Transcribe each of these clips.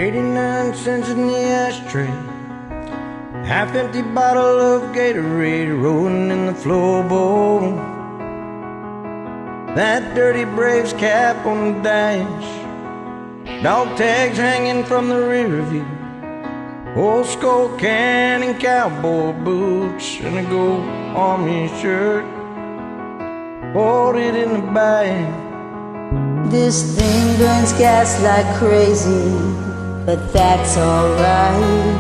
89 cents in the ashtray, half-empty bottle of Gatorade rolling in the floorboard. That dirty Braves cap on the dash, dog tags hanging from the rear view, old Skull Cannon cowboy boots, and a gold army shirt folded in the bag. This thing burns gas like crazy, but that's alright.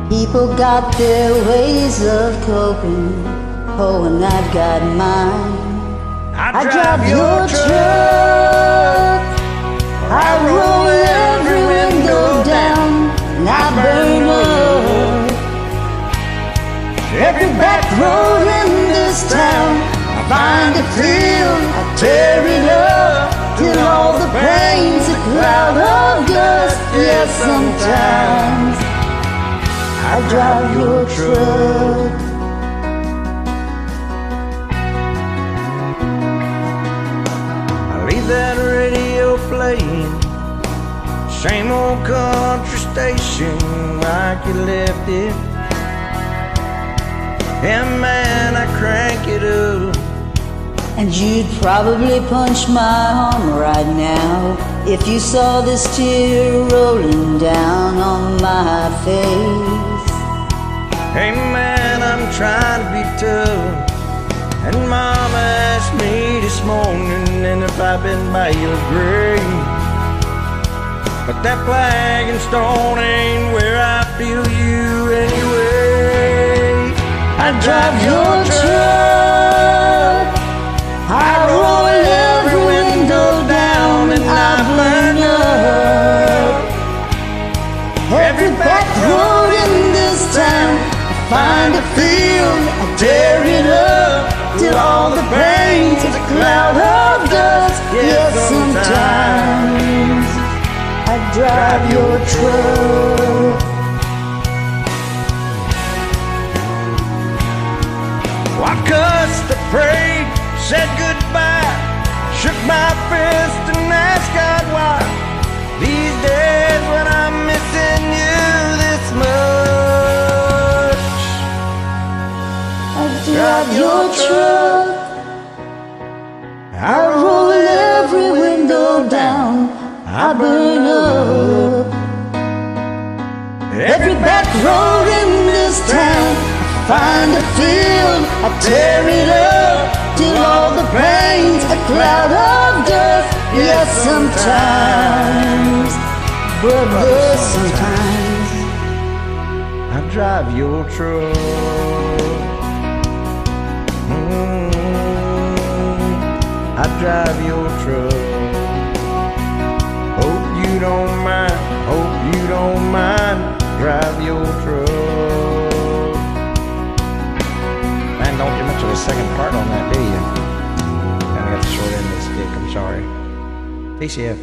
People got their ways of coping, oh, and I've got mine. I drive your truck, I roll every window down, and I burn up every back road in this town. I find a field, I tear it up, till all the pain's a cloud of dust. Yes, sometimes I drive your truck. That radio playing, same old country station like you left it. Yeah, man, I crank it up, and you'd probably punch my arm right now if you saw this tear rolling down on my face. Hey man, I'm trying to be tough, and Mama asked me this morning if I've been by your grave. But that flag and stone ain't where I feel you anyway. I drive your truck, I roll every window down, and I burn up every back road in this town. I find a field, I tear it up, till all the pain's a cloud of dust. Yes, sometimes I drive your truck. I cussed, I prayed, said goodbye, shook my fist and asked God why. These days when I'm missing you this much, I drive your truck, I roll every window down, I burn up every back road in this town. I find a field, I tear it up, till all the pain's a cloud of dust. Yes, sometimes, brother, sometimes I drive your truck. I drive your truck. Hope you don't mind, hope you don't mind. Drive your truck. Man, don't get much of a second part on that, do you? Kinda got the short end of the stick, I'm sorry. TCF.